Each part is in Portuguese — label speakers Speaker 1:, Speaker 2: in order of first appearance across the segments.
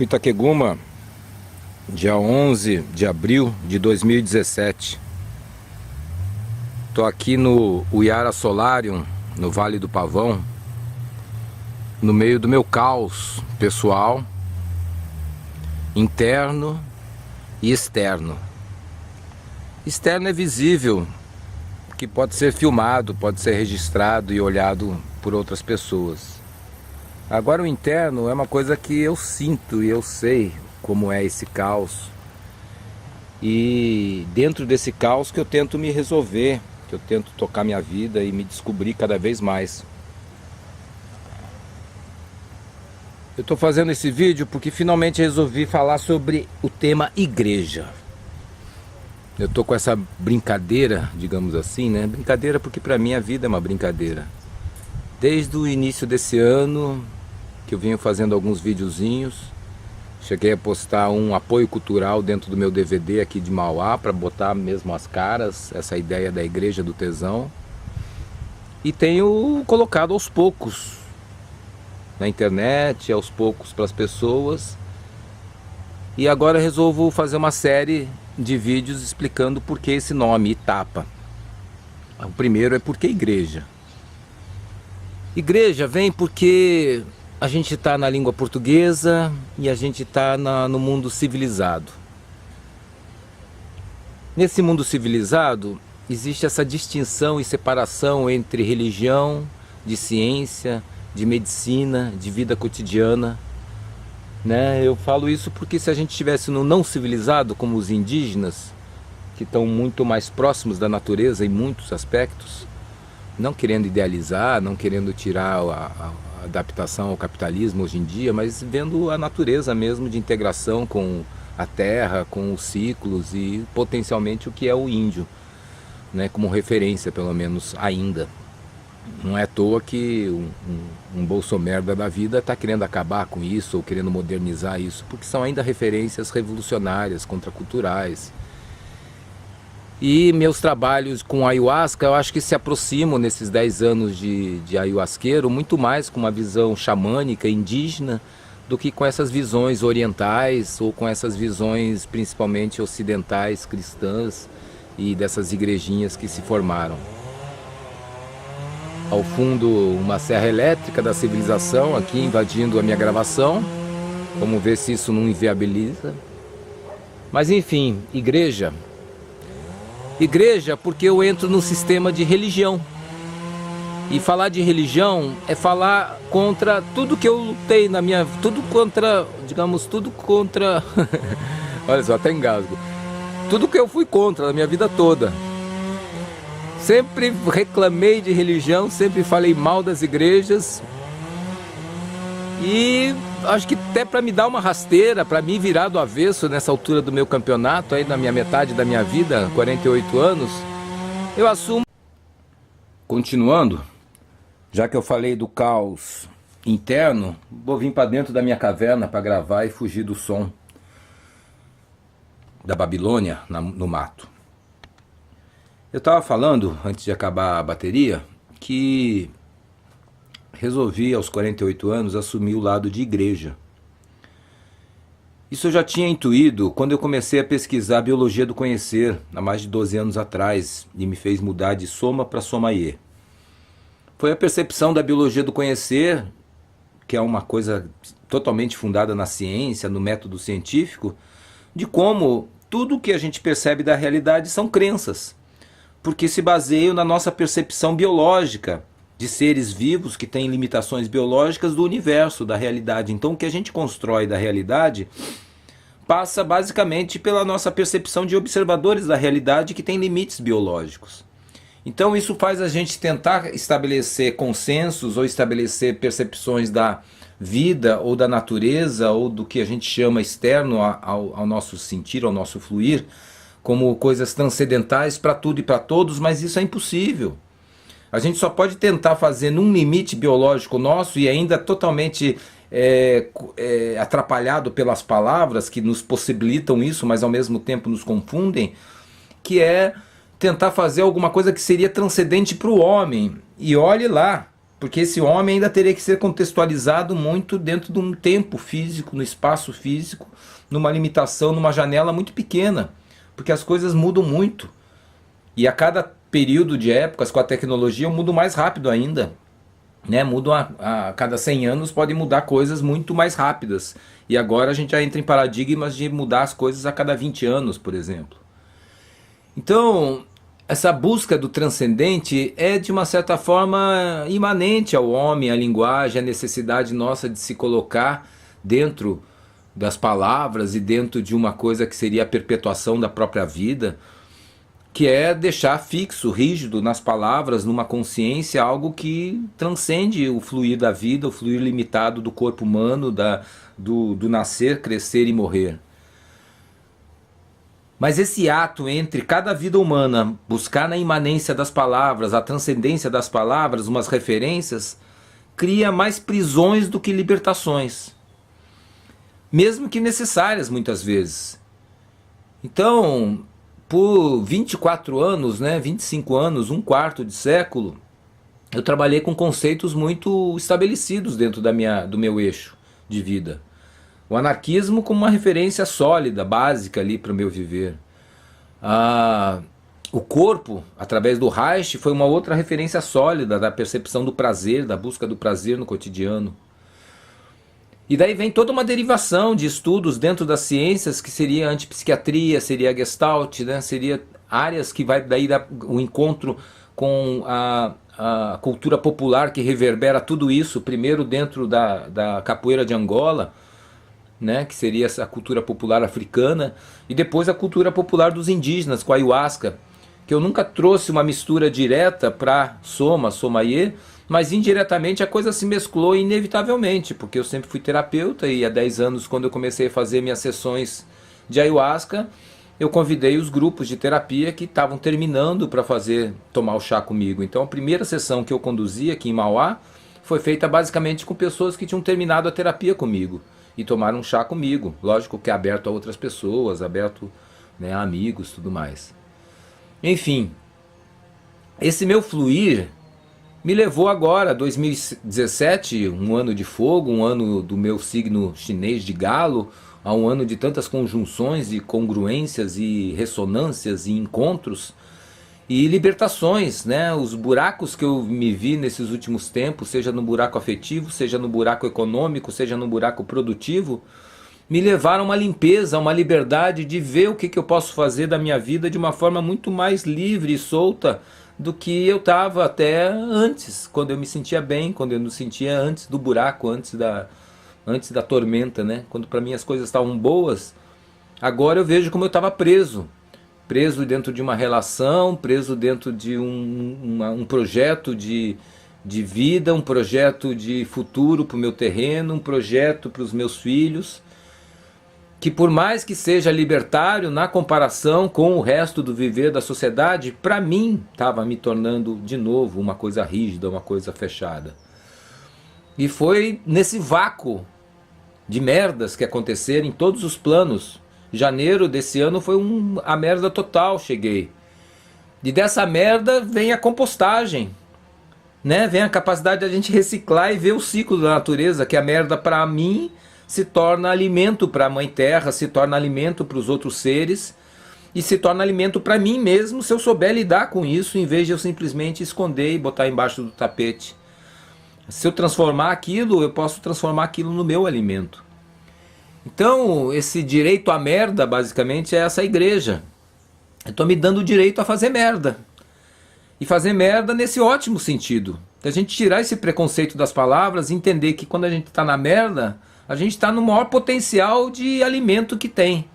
Speaker 1: Itaqueguma, dia 11 de abril de 2017. Tô aqui no Uiara Solarium, no Vale do Pavão, no meio do meu caos pessoal, interno e externo. Externo é visível, que pode ser filmado, pode ser registrado e olhado por outras pessoas. Agora o interno é uma coisa que eu sinto e eu sei como é esse caos. E dentro desse caos que eu tento me resolver, que eu tento tocar minha vida e me descobrir cada vez mais. Eu estou fazendo esse vídeo porque finalmente resolvi falar sobre o tema igreja. Eu estou com essa brincadeira, digamos assim, né? Brincadeira porque para mim a vida é uma brincadeira. Desde o início desse ano que eu venho fazendo alguns videozinhos, cheguei a postar um apoio cultural dentro do meu DVD aqui de Mauá para botar mesmo as caras, essa ideia da Igreja do Tesão. E tenho colocado aos poucos na internet, aos poucos para as pessoas. E agora resolvo fazer uma série de vídeos explicando por que esse nome, Itapa. O primeiro é por que igreja. Igreja vem porque a gente está na língua portuguesa e a gente está no mundo civilizado. Nesse mundo civilizado existe essa distinção e separação entre religião, de ciência, de medicina, de vida cotidiana, né? Eu falo isso porque se a gente estivesse no não civilizado, como os indígenas, que estão muito mais próximos da natureza em muitos aspectos, não querendo idealizar, não querendo tirar a adaptação ao capitalismo hoje em dia, mas vendo a natureza mesmo de integração com a terra, com os ciclos e potencialmente o que é o índio, né, como referência pelo menos ainda. Não é à toa que um bolsomerda da vida está querendo acabar com isso ou querendo modernizar isso, porque são ainda referências revolucionárias, contraculturais. E meus trabalhos com ayahuasca, eu acho que se aproximam nesses 10 anos de ayahuasqueiro muito mais com uma visão xamânica, indígena, do que com essas visões orientais ou com essas visões principalmente ocidentais, cristãs e dessas igrejinhas que se formaram. Ao fundo, uma serra elétrica da civilização aqui invadindo a minha gravação. Vamos ver se isso não inviabiliza. Mas enfim, igreja. Igreja porque eu entro no sistema de religião. E falar de religião é falar contra tudo que eu lutei na minha... Tudo contra, digamos, tudo contra... Olha só, até engasgo. Tudo que eu fui contra na minha vida toda. Sempre reclamei de religião, sempre falei mal das igrejas. E acho que até para me dar uma rasteira, para me virar do avesso nessa altura do meu campeonato, aí na minha metade da minha vida, 48 anos, eu assumo. Continuando, já que eu falei do caos interno, vou vir para dentro da minha caverna para gravar e fugir do som da Babilônia no mato. Eu estava falando, antes de acabar a bateria, que resolvi aos 48 anos assumir o lado de igreja. Isso eu já tinha intuído quando eu comecei a pesquisar a biologia do conhecer, há mais de 12 anos atrás, e me fez mudar de Soma para Somaie. Foi a percepção da biologia do conhecer, que é uma coisa totalmente fundada na ciência, no método científico, de como tudo que a gente percebe da realidade são crenças. Porque se baseiam na nossa percepção biológica de seres vivos que têm limitações biológicas do universo, da realidade. Então o que a gente constrói da realidade passa basicamente pela nossa percepção de observadores da realidade que têm limites biológicos. Então isso faz a gente tentar estabelecer consensos ou estabelecer percepções da vida ou da natureza ou do que a gente chama externo ao nosso sentir, ao nosso fluir, como coisas transcendentais para tudo e para todos, mas isso é impossível. A gente só pode tentar fazer num limite biológico nosso e ainda totalmente atrapalhado pelas palavras que nos possibilitam isso, mas ao mesmo tempo nos confundem, que é tentar fazer alguma coisa que seria transcendente para o homem. E olhe lá, Porque esse homem ainda teria que ser contextualizado muito dentro de um tempo físico, no espaço físico, numa limitação, numa janela muito pequena, porque as coisas mudam muito. E a cada período de épocas com a tecnologia muda mais rápido ainda. Né? Mudam a cada 100 anos, podem mudar coisas muito mais rápidas. E agora a gente já entra em paradigmas de mudar as coisas a cada 20 anos, por exemplo. Então, essa busca do transcendente é de uma certa forma imanente ao homem, à linguagem, à necessidade nossa de se colocar dentro das palavras e dentro de uma coisa que seria a perpetuação da própria vida, que é deixar fixo, rígido nas palavras, numa consciência, algo que transcende o fluir da vida, o fluir limitado do corpo humano, do nascer, crescer e morrer. Mas esse ato entre cada vida humana, buscar na imanência das palavras, a transcendência das palavras, umas referências, cria mais prisões do que libertações. Mesmo que necessárias muitas vezes. Então, por 24 anos, 25 anos, um quarto de século, eu trabalhei com conceitos muito estabelecidos dentro do meu eixo de vida. O anarquismo como uma referência sólida, básica ali para o meu viver. O corpo, através do Reich, foi uma outra referência sólida da percepção do prazer, da busca do prazer no cotidiano. E daí vem toda uma derivação de estudos dentro das ciências, que seria a antipsiquiatria, seria a Gestalt, seria áreas que vai daí dar o encontro com a cultura popular que reverbera tudo isso, primeiro dentro da capoeira de Angola, que seria essa cultura popular africana, e depois a cultura popular dos indígenas, com a ayahuasca, que eu nunca trouxe uma mistura direta para Somaie, mas indiretamente a coisa se mesclou inevitavelmente, porque eu sempre fui terapeuta e há 10 anos, quando eu comecei a fazer minhas sessões de ayahuasca, eu convidei os grupos de terapia que estavam terminando para tomar o chá comigo. Então a primeira sessão que eu conduzi aqui em Mauá foi feita basicamente com pessoas que tinham terminado a terapia comigo e tomaram um chá comigo. Lógico que é aberto a outras pessoas, aberto a amigos e tudo mais. Enfim, esse meu fluir me levou agora, 2017, um ano de fogo, um ano do meu signo chinês de galo, a um ano de tantas conjunções e congruências e ressonâncias e encontros e libertações, os buracos que eu me vi nesses últimos tempos, seja no buraco afetivo, seja no buraco econômico, seja no buraco produtivo, me levaram a uma limpeza, a uma liberdade de ver o que eu posso fazer da minha vida de uma forma muito mais livre e solta do que eu estava até antes, quando eu me sentia bem, quando eu me sentia antes do buraco, antes da tormenta, quando para mim as coisas estavam boas. Agora eu vejo como eu estava preso dentro de uma relação, preso dentro de um projeto de vida, um projeto de futuro para o meu terreno, um projeto para os meus filhos, que por mais que seja libertário na comparação com o resto do viver da sociedade, para mim estava me tornando de novo uma coisa rígida, uma coisa fechada. E foi nesse vácuo de merdas que aconteceram em todos os planos. Janeiro desse ano foi a merda total, cheguei. E dessa merda vem a compostagem, vem a capacidade de a gente reciclar e ver o ciclo da natureza, que a merda para mim se torna alimento para a Mãe Terra, se torna alimento para os outros seres e se torna alimento para mim mesmo se eu souber lidar com isso, em vez de eu simplesmente esconder e botar embaixo do tapete. Se eu transformar aquilo, eu posso transformar aquilo no meu alimento. Então, esse direito à merda, basicamente, é essa igreja. Eu estou me dando o direito a fazer merda. E fazer merda nesse ótimo sentido. A gente tirar esse preconceito das palavras e entender que quando a gente está na merda, a gente está no maior potencial de alimento que tem.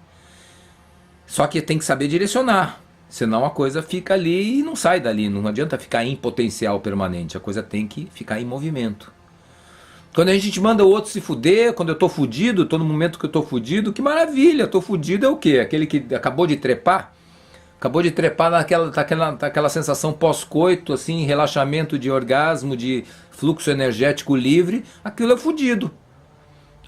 Speaker 1: Só que tem que saber direcionar. Senão a coisa fica ali e não sai dali. Não adianta ficar em potencial permanente. A coisa tem que ficar em movimento. Quando a gente manda o outro se fuder, quando eu tô fudido, tô no momento que eu tô fudido, que maravilha, tô fudido é o quê? Aquele que acabou de trepar? Acabou de trepar naquela sensação pós-coito, assim, relaxamento de orgasmo, de fluxo energético livre, aquilo é fudido.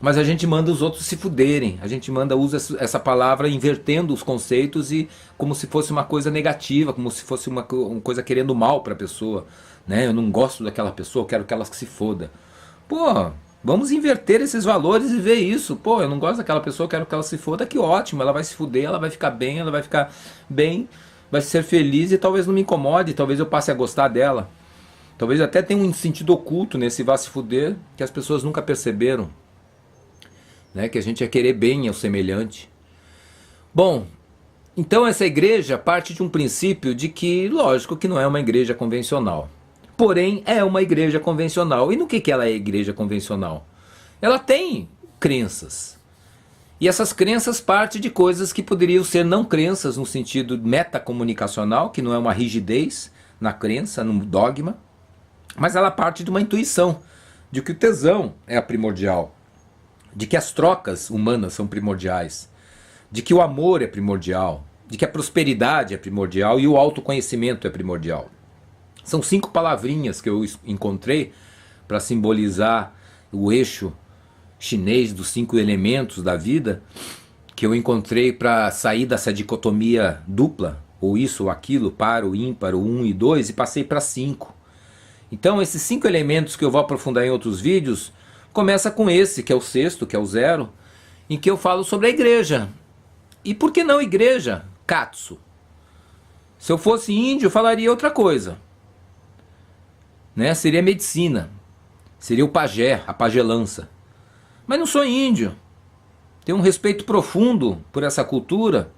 Speaker 1: mas a gente manda os outros se fuderem. A gente usa essa palavra invertendo os conceitos e como se fosse uma coisa negativa, como se fosse uma coisa querendo mal para a pessoa, né? Eu não gosto daquela pessoa, eu quero que ela se foda. Pô, vamos inverter esses valores e ver isso. Pô, eu não gosto daquela pessoa, eu quero que ela se foda, que ótimo. Ela vai se fuder, ela vai ficar bem, vai ser feliz e talvez não me incomode, talvez eu passe a gostar dela. Talvez até tenha um sentido oculto nesse vá se fuder que as pessoas nunca perceberam, né? Que a gente é querer bem ao semelhante. Bom, então essa igreja parte de um princípio de que, lógico que não é uma igreja convencional. Porém, é uma igreja convencional. E no que ela é igreja convencional? Ela tem crenças. E essas crenças partem de coisas que poderiam ser não crenças no sentido metacomunicacional, que não é uma rigidez na crença, no dogma, mas ela parte de uma intuição de que o tesão é primordial, de que as trocas humanas são primordiais, de que o amor é primordial, de que a prosperidade é primordial e o autoconhecimento é primordial. São 5 palavrinhas que eu encontrei para simbolizar o eixo chinês dos 5 elementos da vida, que eu encontrei para sair dessa dicotomia dupla, ou isso ou aquilo, par ou ímpar, ou 1 e 2, e passei para 5. Então esses 5 elementos que eu vou aprofundar em outros vídeos, começa com esse, que é o sexto, que é o 0, em que eu falo sobre a igreja. E por que não igreja? Katsu. Se eu fosse índio, eu falaria outra coisa, né? Seria medicina, seria o pajé, a pagelança. Mas não sou índio, tenho um respeito profundo por essa cultura,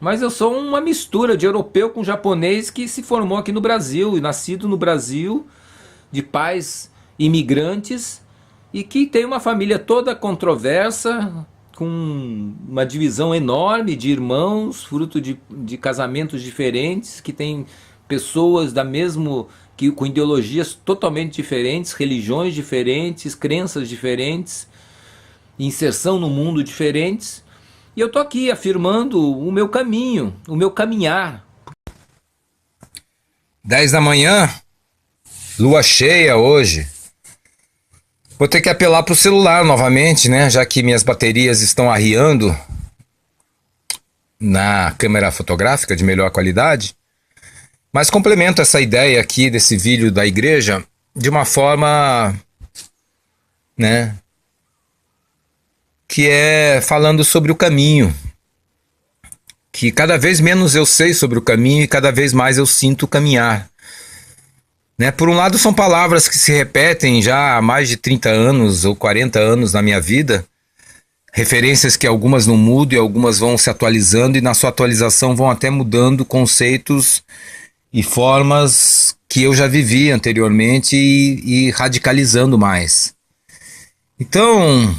Speaker 1: mas eu sou uma mistura de europeu com japonês que se formou aqui no Brasil e nascido no Brasil, de pais imigrantes e que tem uma família toda controversa, com uma divisão enorme de irmãos, fruto de casamentos diferentes, que tem pessoas com ideologias totalmente diferentes, religiões diferentes, crenças diferentes, inserção no mundo diferentes. E eu tô aqui afirmando o meu caminho, o meu caminhar. 10 da manhã, lua cheia hoje. Vou ter que apelar para o celular novamente, né? Já que minhas baterias estão arriando na câmera fotográfica de melhor qualidade. Mas complemento essa ideia aqui desse vídeo da igreja de uma forma, né? Que é falando sobre o caminho. Que cada vez menos eu sei sobre o caminho e cada vez mais eu sinto caminhar. Né? Por um lado são palavras que se repetem já há mais de 30 anos ou 40 anos na minha vida, referências que algumas não mudam e algumas vão se atualizando e na sua atualização vão até mudando conceitos e formas que eu já vivi anteriormente e radicalizando mais. Então,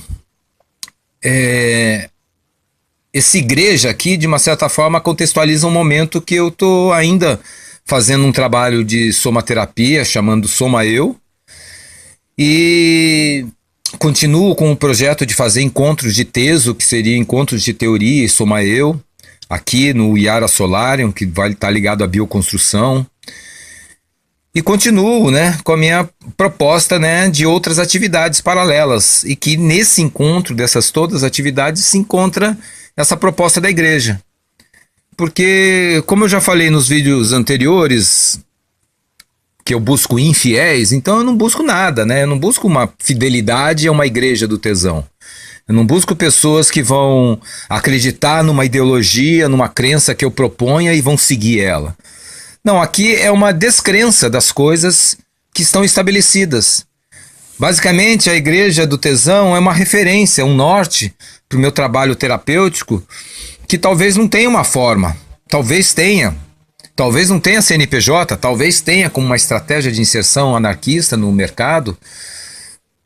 Speaker 1: essa igreja aqui de uma certa forma contextualiza um momento que eu estou ainda fazendo um trabalho de somaterapia, chamando Soma Eu, e continuo com o projeto de fazer encontros de teso, que seria encontros de teoria e Soma Eu, aqui no Yara Solarium, que vai estar ligado à bioconstrução, e continuo, né, com a minha proposta, né, de outras atividades paralelas, e que nesse encontro dessas todas atividades se encontra essa proposta da igreja. Porque, como eu já falei nos vídeos anteriores, que eu busco infiéis, então eu não busco nada, né? Eu não busco uma fidelidade a uma igreja do tesão. Eu não busco pessoas que vão acreditar numa ideologia, numa crença que eu proponha e vão seguir ela. Não, aqui é uma descrença das coisas que estão estabelecidas. Basicamente, a igreja do tesão é uma referência, um norte para o meu trabalho terapêutico, que talvez não tenha uma forma, talvez não tenha CNPJ, talvez tenha como uma estratégia de inserção anarquista no mercado,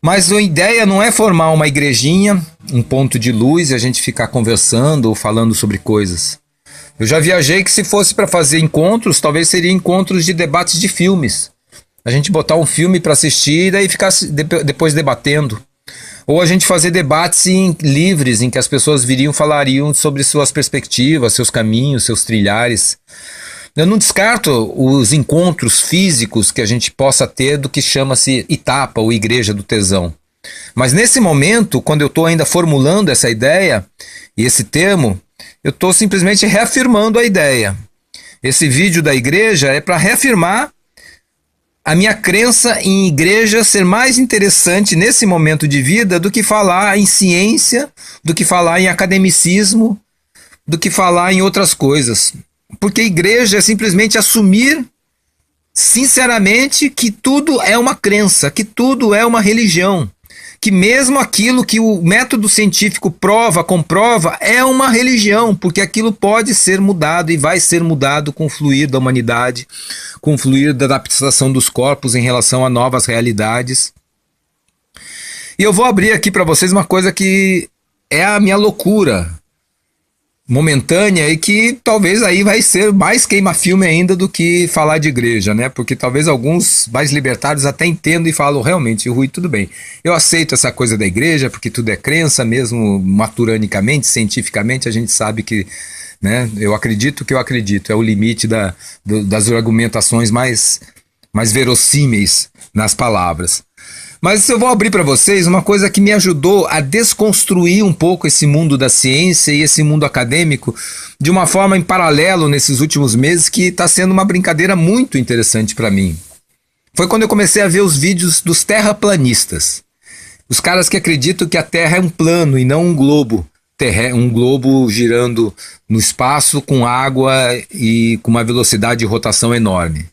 Speaker 1: mas a ideia não é formar uma igrejinha, um ponto de luz e a gente ficar conversando ou falando sobre coisas. Eu já viajei que se fosse para fazer encontros, talvez seria encontros de debates de filmes. A gente botar um filme para assistir e daí ficar depois debatendo. Ou a gente fazer debates livres, em que as pessoas viriam e falariam sobre suas perspectivas, seus caminhos, seus trilhares. Eu não descarto os encontros físicos que a gente possa ter do que chama-se Itapa ou Igreja do Tesão. Mas nesse momento, quando eu estou ainda formulando essa ideia e esse termo, eu estou simplesmente reafirmando a ideia. Esse vídeo da igreja é para reafirmar a minha crença em igreja ser mais interessante nesse momento de vida do que falar em ciência, do que falar em academicismo, do que falar em outras coisas. Porque igreja é simplesmente assumir sinceramente que tudo é uma crença, que tudo é uma religião, que mesmo aquilo que o método científico comprova, é uma religião, porque aquilo pode ser mudado e vai ser mudado com o fluir da humanidade, com o fluir da adaptação dos corpos em relação a novas realidades. E eu vou abrir aqui para vocês uma coisa que é a minha loucura momentânea e que talvez aí vai ser mais queima-filme ainda do que falar de igreja, né? Porque talvez alguns mais libertários até entendam e falam, realmente, Rui, tudo bem. Eu aceito essa coisa da igreja, porque tudo é crença, mesmo maturanicamente, cientificamente, a gente sabe que, né? Eu acredito que eu acredito, é o limite das argumentações mais verossímeis nas palavras. Mas eu vou abrir para vocês uma coisa que me ajudou a desconstruir um pouco esse mundo da ciência e esse mundo acadêmico de uma forma em paralelo nesses últimos meses, que está sendo uma brincadeira muito interessante para mim. Foi quando eu comecei a ver os vídeos dos terraplanistas. Os caras que acreditam que a Terra é um plano e não um globo. Um globo girando no espaço com água e com uma velocidade de rotação enorme.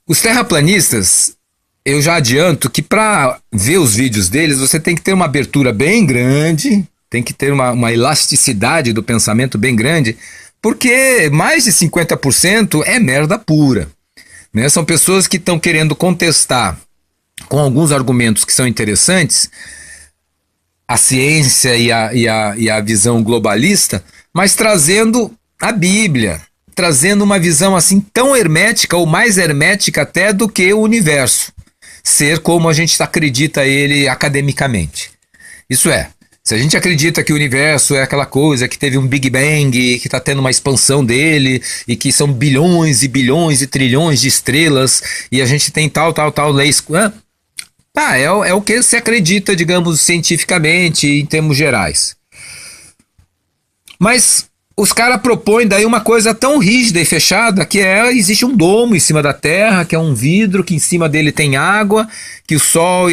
Speaker 1: Os terraplanistas, eu já adianto que para ver os vídeos deles você tem que ter uma abertura bem grande, tem que ter uma elasticidade do pensamento bem grande, porque mais de 50% é merda pura, né? São pessoas que estão querendo contestar com alguns argumentos que são interessantes a ciência e a visão globalista, mas trazendo a Bíblia, trazendo uma visão assim tão hermética ou mais hermética até do que o universo ser como a gente acredita ele academicamente. Isso é, se a gente acredita que o universo é aquela coisa que teve um Big Bang, que está tendo uma expansão dele, e que são bilhões e bilhões e trilhões de estrelas, e a gente tem tal leis... é o que se acredita, digamos, cientificamente, em termos gerais. Mas os caras propõem daí uma coisa tão rígida e fechada que existe um domo em cima da Terra, que é um vidro, que em cima dele tem água, que o Sol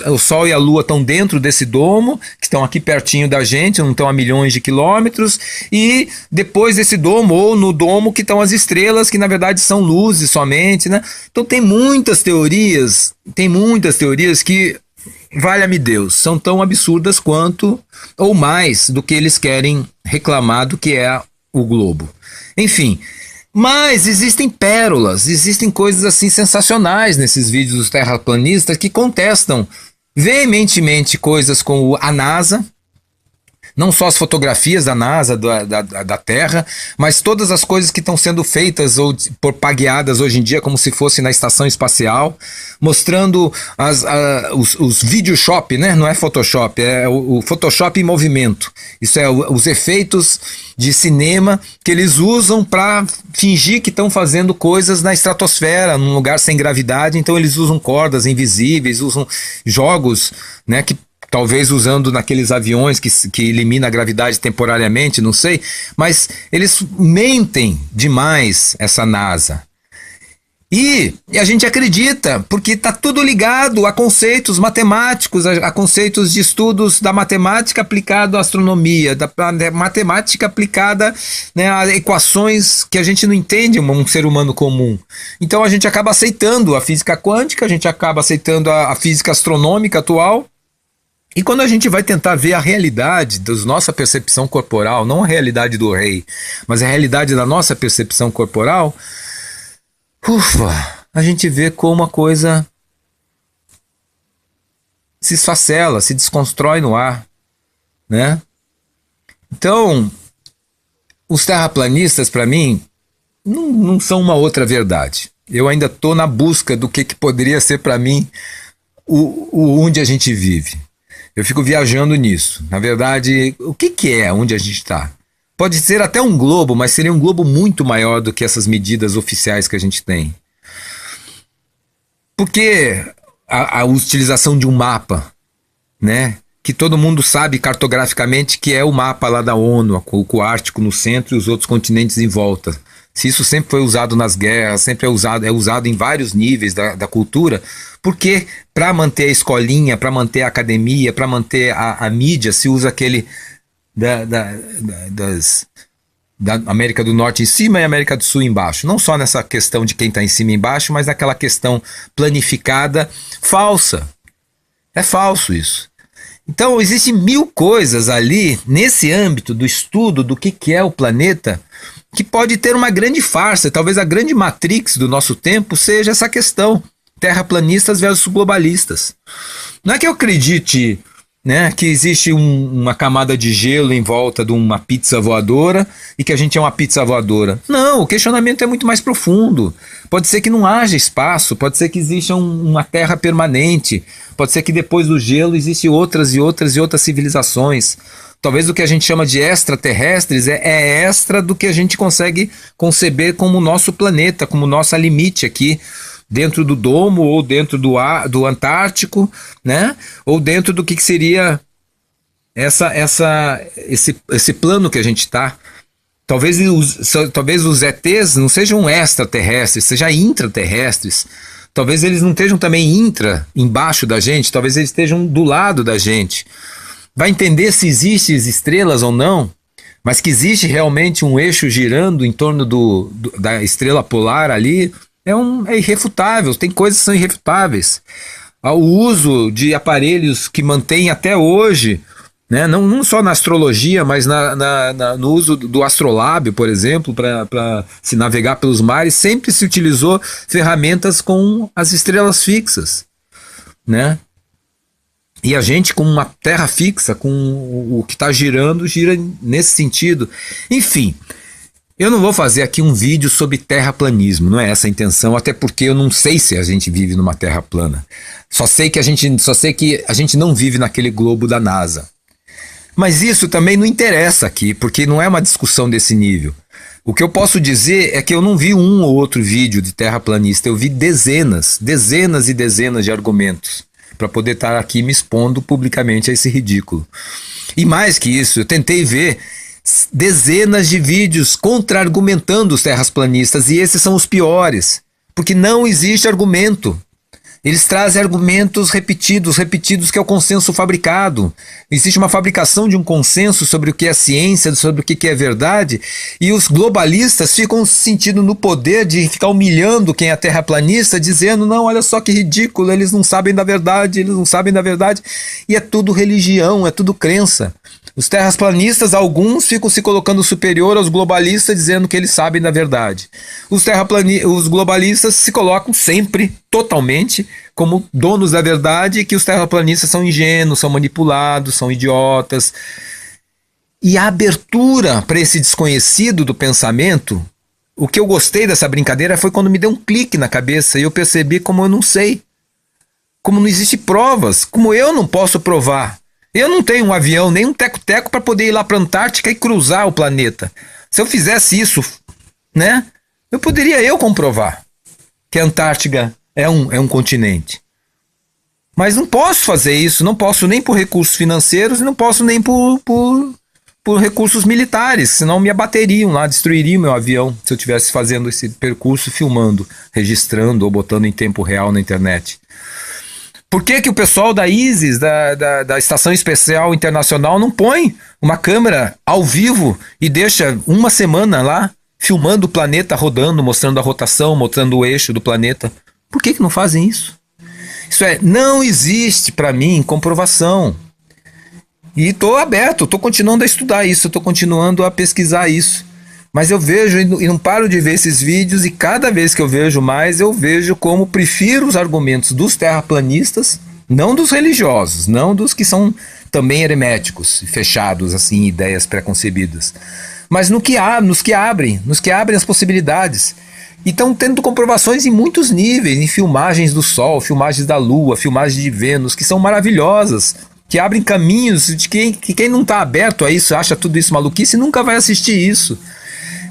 Speaker 1: o Sol e a Lua estão dentro desse domo, que estão aqui pertinho da gente, não estão a milhões de quilômetros, e depois desse domo, ou no domo, que estão as estrelas, que na verdade são luzes somente, né? Então tem muitas teorias que, valha-me Deus, são tão absurdas quanto ou mais do que eles querem reclamar do que é o globo. Enfim, mas existem pérolas, existem coisas assim sensacionais nesses vídeos dos terraplanistas que contestam veementemente coisas como a NASA, não só as fotografias da NASA, da Terra, mas todas as coisas que estão sendo feitas ou propagueadas hoje em dia como se fosse na estação espacial, mostrando os videoshop, né? Não é Photoshop, é o Photoshop em movimento. Isso é os efeitos de cinema que eles usam para fingir que estão fazendo coisas na estratosfera, num lugar sem gravidade. Então eles usam cordas invisíveis, usam jogos, né, que talvez usando naqueles aviões que elimina a gravidade temporariamente, não sei, mas eles mentem demais, essa NASA. E a gente acredita, porque está tudo ligado a conceitos matemáticos, a conceitos de estudos da matemática aplicada à astronomia, da matemática aplicada, né, a equações que a gente não entende, um ser humano comum. Então a gente acaba aceitando a física quântica, a gente acaba aceitando a física astronômica atual. E quando a gente vai tentar ver a realidade da nossa percepção corporal, não a realidade do rei, mas a realidade da nossa percepção corporal, a gente vê como a coisa se esfacela, se desconstrói no ar, né? Então, os terraplanistas, para mim, não são uma outra verdade. Eu ainda estou na busca do que poderia ser para mim onde a gente vive. Eu fico viajando nisso. Na verdade, o que é onde a gente está? Pode ser até um globo, mas seria um globo muito maior do que essas medidas oficiais que a gente tem. Porque a utilização de um mapa, né? Que todo mundo sabe cartograficamente que é o mapa lá da ONU, com o Ártico no centro e os outros continentes em volta. Se isso sempre foi usado nas guerras, sempre é usado em vários níveis da cultura, porque para manter a escolinha, para manter a academia, para manter a mídia, se usa aquele da América do Norte em cima e América do Sul embaixo. Não só nessa questão de quem está em cima e embaixo, mas naquela questão planificada falsa. É falso isso. Então existem mil coisas ali, nesse âmbito do estudo do que é o planeta, que pode ter uma grande farsa. Talvez a grande matrix do nosso tempo seja essa questão, terraplanistas versus globalistas. Não é que eu acredite, né, que existe uma camada de gelo em volta de uma pizza voadora e que a gente é uma pizza voadora. Não, o questionamento é muito mais profundo. Pode ser que não haja espaço, pode ser que exista uma terra permanente, pode ser que depois do gelo existem outras e outras e outras civilizações. Talvez o que a gente chama de extraterrestres é extra do que a gente consegue conceber como nosso planeta, como nosso limite aqui, dentro do domo ou dentro do Antártico, né? Ou dentro do que seria esse plano que a gente está. Talvez os ETs não sejam extraterrestres, sejam intraterrestres. Talvez eles não estejam também embaixo da gente, talvez eles estejam do lado da gente. Vai entender se existem estrelas ou não, mas que existe realmente um eixo girando em torno da estrela polar ali, é irrefutável. Tem coisas que são irrefutáveis. O uso de aparelhos que mantém até hoje, né, não só na astrologia, mas no uso do astrolábio, por exemplo, para se navegar pelos mares, sempre se utilizou ferramentas com as estrelas fixas, né? E a gente, com uma terra fixa, com o que está girando, gira nesse sentido. Enfim, eu não vou fazer aqui um vídeo sobre terraplanismo, não é essa a intenção, até porque eu não sei se a gente vive numa terra plana. Só sei que a gente não vive naquele globo da NASA. Mas isso também não interessa aqui, porque não é uma discussão desse nível. O que eu posso dizer é que eu não vi um ou outro vídeo de terraplanista, eu vi dezenas e dezenas de argumentos para poder estar aqui me expondo publicamente a esse ridículo. E mais que isso, eu tentei ver dezenas de vídeos contra-argumentando os terraplanistas, e esses são os piores, porque não existe argumento. Eles trazem argumentos repetidos, que é o consenso fabricado. Existe uma fabricação de um consenso sobre o que é ciência, sobre o que é verdade, e os globalistas ficam se sentindo no poder de ficar humilhando quem é terraplanista, dizendo, não, olha só que ridículo, eles não sabem da verdade, e é tudo religião, é tudo crença. Os terraplanistas, alguns ficam se colocando superior aos globalistas, dizendo que eles sabem da verdade. Os globalistas se colocam sempre, totalmente, como donos da verdade, e que os terraplanistas são ingênuos, são manipulados, são idiotas. E a abertura para esse desconhecido do pensamento, o que eu gostei dessa brincadeira foi quando me deu um clique na cabeça e eu percebi como eu não sei, como não existe provas, como eu não posso provar. Eu não tenho um avião, nem um teco-teco para poder ir lá para a Antártica e cruzar o planeta. Se eu fizesse isso, né, eu poderia comprovar que a Antártica é um continente. Mas não posso fazer isso, não posso nem por recursos financeiros e não posso nem por recursos militares, senão me abateriam lá, destruiriam meu avião se eu estivesse fazendo esse percurso, filmando, registrando ou botando em tempo real na internet. Por que o pessoal da ISIS, da Estação Espacial Internacional, não põe uma câmera ao vivo e deixa uma semana lá, filmando o planeta rodando, mostrando a rotação, mostrando o eixo do planeta? Por que não fazem isso? Isso não existe para mim comprovação. E estou aberto, estou continuando a estudar isso, estou continuando a pesquisar isso. Mas eu vejo e não paro de ver esses vídeos, e cada vez que eu vejo mais, eu vejo como prefiro os argumentos dos terraplanistas, não dos religiosos, não dos que são também herméticos, fechados assim, em ideias pré-concebidas, mas nos que abrem as possibilidades. E estão tendo comprovações em muitos níveis, em filmagens do Sol, filmagens da Lua, filmagens de Vênus, que são maravilhosas, que abrem caminhos de quem não está aberto a isso, acha tudo isso maluquice, nunca vai assistir isso.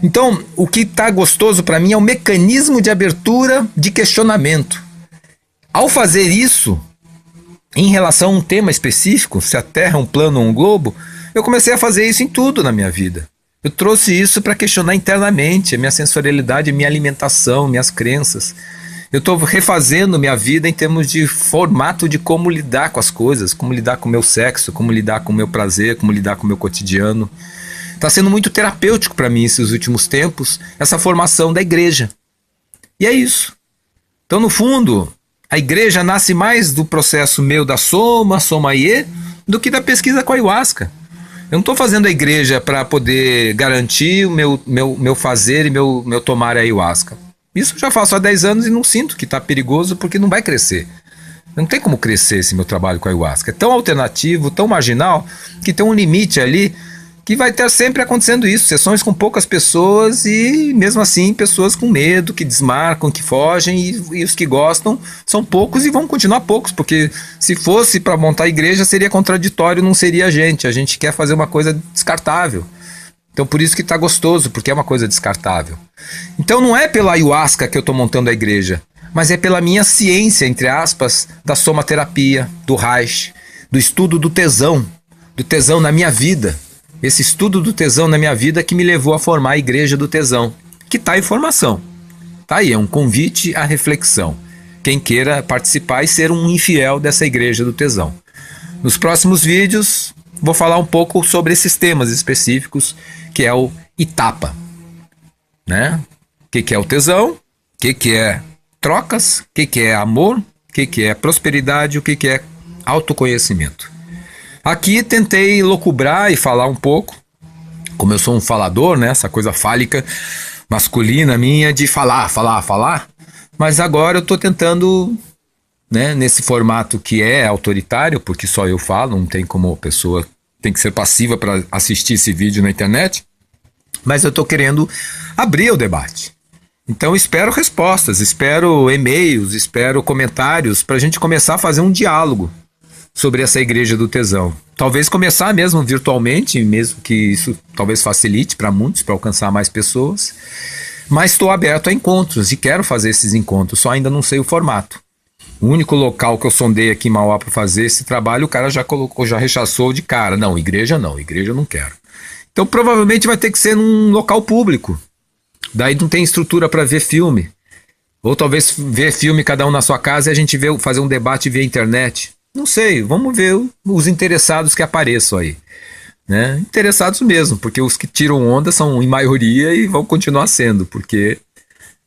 Speaker 1: Então, o que está gostoso para mim é o mecanismo de abertura de questionamento. Ao fazer isso, em relação a um tema específico, se a Terra é um plano ou um globo, eu comecei a fazer isso em tudo na minha vida. Eu trouxe isso para questionar internamente a minha sensorialidade, a minha alimentação, minhas crenças. Eu estou refazendo minha vida em termos de formato de como lidar com as coisas, como lidar com o meu sexo, como lidar com o meu prazer, como lidar com o meu cotidiano. Está sendo muito terapêutico para mim esses últimos tempos, essa formação da igreja. E é isso. Então, no fundo, a igreja nasce mais do processo meu da soma ie, do que da pesquisa com a ayahuasca. Eu não estou fazendo a igreja para poder garantir o meu fazer e meu tomar a ayahuasca. Isso eu já faço há 10 anos e não sinto que está perigoso porque não vai crescer. Não tem como crescer esse meu trabalho com a ayahuasca. É tão alternativo, tão marginal, que tem um limite ali que vai ter sempre acontecendo isso. Sessões com poucas pessoas e mesmo assim pessoas com medo, que desmarcam, que fogem e os que gostam são poucos e vão continuar poucos, porque se fosse para montar a igreja seria contraditório, não seria a gente quer fazer uma coisa descartável. Então por isso que está gostoso, porque é uma coisa descartável. Então não é pela ayahuasca que eu estou montando a igreja, mas é pela minha ciência, entre aspas, da somaterapia, do Reich, do estudo do tesão na minha vida. Esse estudo do tesão na minha vida que me levou a formar a Igreja do Tesão, que está em formação. Tá aí, é um convite à reflexão. Quem queira participar e ser um infiel dessa Igreja do Tesão. Nos próximos vídeos, vou falar um pouco sobre esses temas específicos, que é o Itapa. Né? O que é o tesão? O que é trocas? O que é amor? O que é prosperidade? O que é autoconhecimento? Aqui tentei locubrar e falar um pouco, como eu sou um falador, né, essa coisa fálica masculina minha de falar, mas agora eu estou tentando, né, nesse formato que é autoritário, porque só eu falo, não tem como a pessoa, tem que ser passiva para assistir esse vídeo na internet, mas eu estou querendo abrir o debate. Então espero respostas, espero e-mails, espero comentários para a gente começar a fazer um diálogo sobre essa Igreja do Tesão. Talvez começar mesmo virtualmente, mesmo que isso talvez facilite para muitos, para alcançar mais pessoas. Mas estou aberto a encontros e quero fazer esses encontros, só ainda não sei o formato. O único local que eu sondei aqui em Mauá para fazer esse trabalho, o cara já colocou, já rechaçou de cara. Não, igreja eu não quero. Então provavelmente vai ter que ser num local público. Daí não tem estrutura para ver filme. Ou talvez ver filme cada um na sua casa e a gente fazer um debate via internet. Não sei, vamos ver os interessados que apareçam aí, né? Interessados mesmo, porque os que tiram onda são em maioria e vão continuar sendo, porque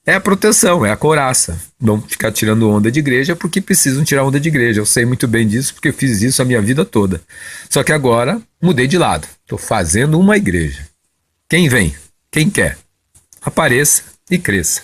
Speaker 1: é a proteção, é a couraça. Não ficar tirando onda de igreja porque precisam tirar onda de igreja. Eu sei muito bem disso porque eu fiz isso a minha vida toda. Só que agora mudei de lado, estou fazendo uma igreja. Quem vem? Quem quer? Apareça e cresça.